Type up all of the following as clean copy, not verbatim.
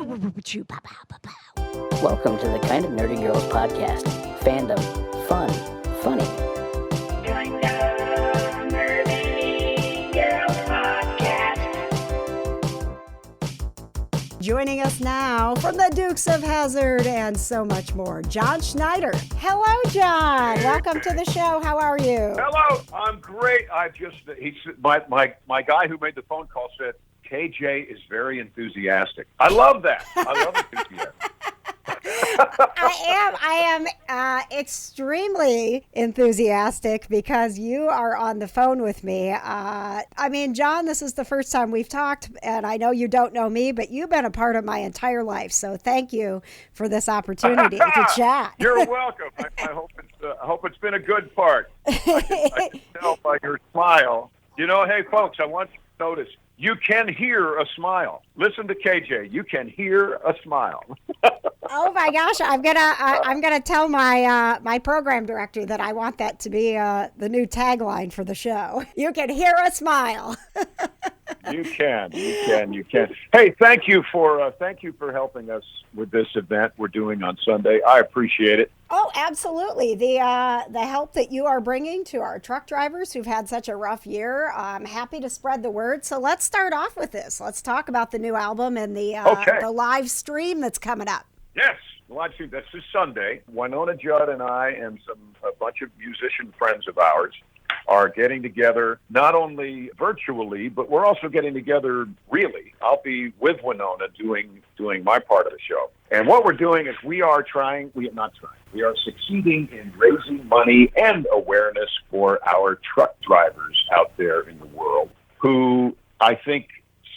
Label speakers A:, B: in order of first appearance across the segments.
A: Welcome to the Kind of Nerdy Girls podcast. Fandom, fun, funny.
B: Join the Nerdy Girls podcast.
C: Joining us now from the Dukes of Hazzard and so much more, John Schneider. Hello, John. Welcome to the show. How are you?
D: Hello. I'm great. My guy who made the phone call said, KJ is very enthusiastic. I love that. I love enthusiasm.
C: I am extremely enthusiastic because you are on the phone with me. John, this is the first time we've talked, and I know you don't know me, but you've been a part of my entire life. So thank you for this opportunity to chat.
D: You're welcome. I hope it's been a good part. I can tell by your smile. You know, hey, folks, I want you to notice. You can hear a smile. Listen to KJ. You can hear a smile.
C: Oh my gosh! I'm gonna tell my program director that I want that to be the new tagline for the show. You can hear a smile.
D: You can. Hey, thank you for helping us with this event we're doing on Sunday. I appreciate it.
C: Oh, absolutely. The help that you are bringing to our truck drivers who've had such a rough year. I'm happy to spread the word. So let's start off with this. Let's talk about the new album and the live stream that's coming up.
D: Yes, the live stream. This is Sunday. Wynonna Judd and I and a bunch of musician friends of ours are getting together, not only virtually, but we're also getting together really. I'll be with Wynonna doing my part of the show. And what we're doing is we are succeeding in raising money and awareness for our truck drivers out there in the world who I think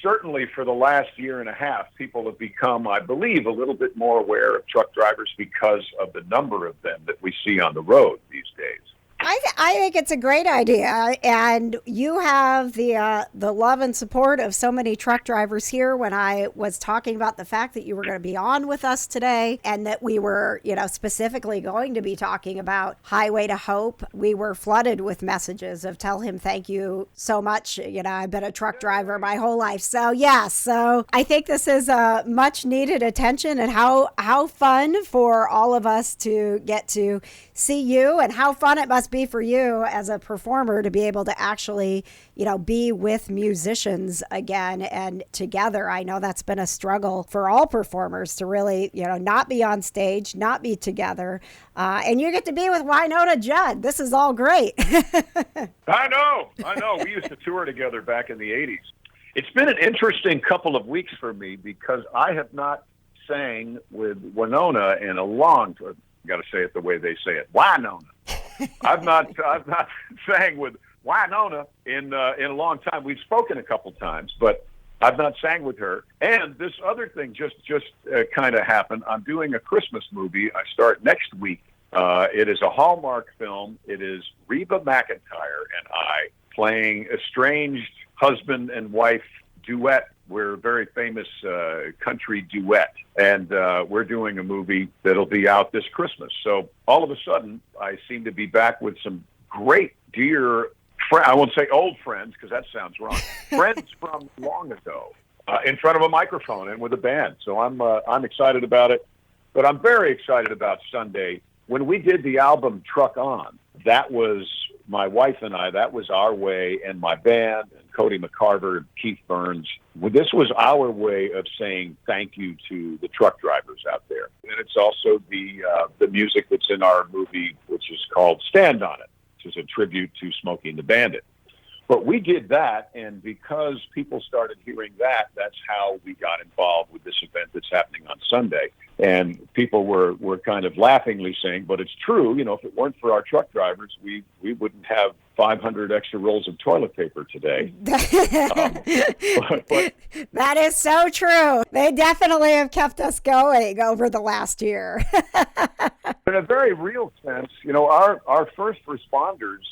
D: certainly for the last year and a half, people have become, I believe, a little bit more aware of truck drivers because of the number of them that we see on the road these days.
C: I think it's a great idea, and you have the love and support of so many truck drivers here. When I was talking about the fact that you were going to be on with us today, and that we were, specifically going to be talking about Highway to Hope, we were flooded with messages of tell him thank you so much. I've been a truck driver my whole life, so yes. So I think this is a much needed attention, and how fun for all of us to get to see you, and how fun it must be for you as a performer to be able to actually, be with musicians again and together. I know that's been a struggle for all performers to really, not be on stage, not be together. And you get to be with Wynonna Judd. This is all great.
D: I know. We used to tour together back in the 80s. It's been an interesting couple of weeks for me because I have not sang with Wynonna in a long time. Got to say it the way they say it. Wynonna. I've not sang with Wynonna in a long time. We've spoken a couple times, but I've not sang with her. And this other thing just kind of happened. I'm doing a Christmas movie. I start next week. It is a Hallmark film. It is Reba McEntire and I playing estranged husband and wife duet. We're a very famous country duet, and we're doing a movie that'll be out this Christmas. So all of a sudden, I seem to be back with some great, dear friends. I won't say old friends because that sounds wrong. Friends from long ago in front of a microphone and with a band. So I'm excited about it, but I'm very excited about Sunday. When we did the album Truck On, that was my wife and I, that was our way, and my band, and Cody McCarver, Keith Burns. This was our way of saying thank you to the truck drivers out there. And it's also the music that's in our movie, which is called Stand On It, which is a tribute to Smokey and the Bandit. But we did that, and because people started hearing that, that's how we got involved with this event that's happening on Sunday. And people were kind of laughingly saying, but it's true, if it weren't for our truck drivers, we wouldn't have 500 extra rolls of toilet paper today.
C: But that is so true. They definitely have kept us going over the last year.
D: In a very real sense, our first responders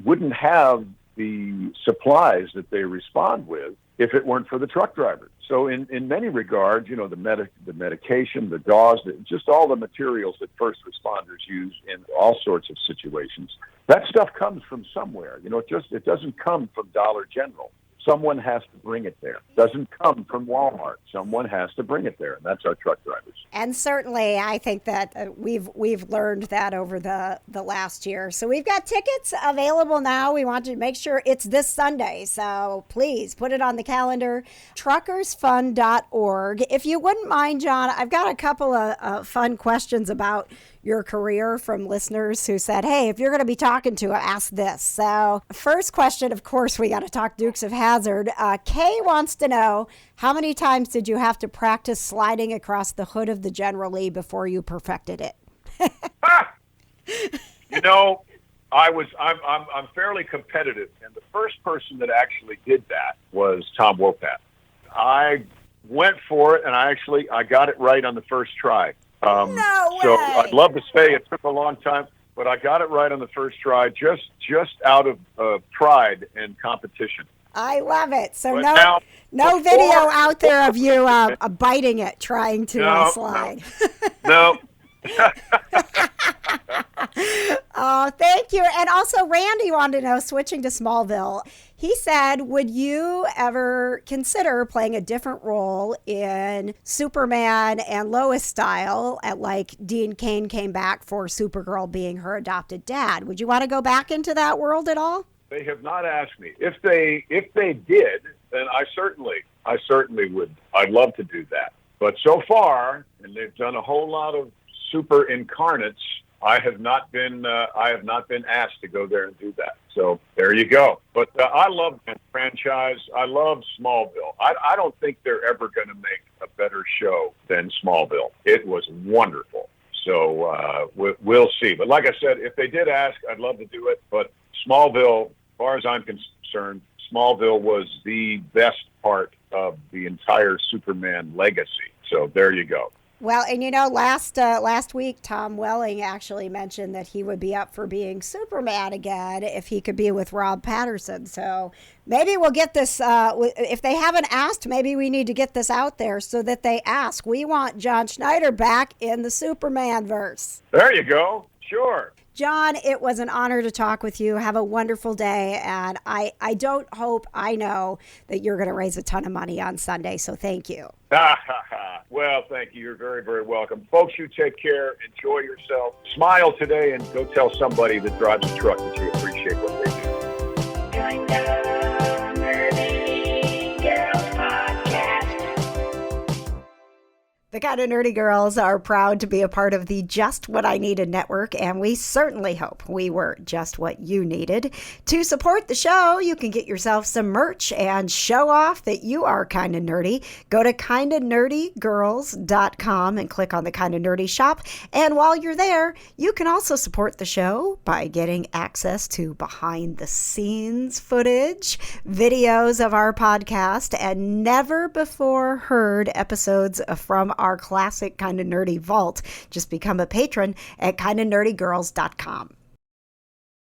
D: wouldn't have the supplies that they respond with if it weren't for the truck drivers. So in many regards, the medication, the gauze, just all the materials that first responders use in all sorts of situations, that stuff comes from somewhere. It doesn't come from Dollar General. Someone has to bring it there. It doesn't come from Walmart. Someone has to bring it there, and that's our truck drivers.
C: And certainly, I think that we've learned that over the last year. So we've got tickets available now. We want to make sure it's this Sunday. So please put it on the calendar. Truckersfund.org. If you wouldn't mind, John, I've got a couple of fun questions about your career from listeners who said, hey, if you're going to be talking to ask this. So first question, of course, we got to talk Dukes of Hazzard. Kay wants to know, how many times did you have to practice sliding across the hood of the General Lee before you perfected it?
D: You know, I'm fairly competitive, and the first person that actually did that was Tom Wopat. I went for it, and I got it right on the first try.
C: No way.
D: So I'd love to say it took a long time, but I got it right on the first try, just out of pride and competition.
C: I love it. So
D: But
C: no video out there of you biting it, trying to slide.
D: No.
C: Oh, thank you. And also, Randy wanted to know, switching to Smallville, he said, would you ever consider playing a different role in Superman and Lois style, like Dean Cain came back for Supergirl being her adopted dad? Would you want to go back into that world at all?
D: They have not asked me. If they did, then I certainly would. I'd love to do that. But so far, and they've done a whole lot of super incarnates, I have not been asked to go there and do that. So there you go. But I love the franchise. I love Smallville. I don't think they're ever going to make a better show than Smallville. It was wonderful. So we'll see. But like I said, if they did ask, I'd love to do it. But Smallville, as far as I'm concerned, Smallville was the best part of the entire Superman legacy. So there you go.
C: Well, and last week, Tom Welling actually mentioned that he would be up for being Superman again if he could be with Rob Patterson. So maybe we'll get this, if they haven't asked, maybe we need to get this out there so that they ask. We want John Schneider back in the Superman verse.
D: There you go. Sure.
C: John, it was an honor to talk with you. Have a wonderful day. And I know that you're going to raise a ton of money on Sunday. So thank you.
D: Well, thank you. You're very, very welcome. Folks, you take care. Enjoy yourself. Smile today and go tell somebody that drives a truck that you appreciate what they do.
B: Join the Nerdy Girls Podcast.
C: The Kind of Nerdy Girls are proud to be a part of the Just What I Needed network, and we certainly hope we were just what you needed. To support the show, you can get yourself some merch and show off that you are kind of nerdy. Go to kindofnerdygirls.com and click on the Kind of Nerdy shop. And while you're there, you can also support the show by getting access to behind-the-scenes footage, videos of our podcast, and never-before-heard episodes from our classic Kind of Nerdy vault. Just become a patron at kindofnerdygirls.com.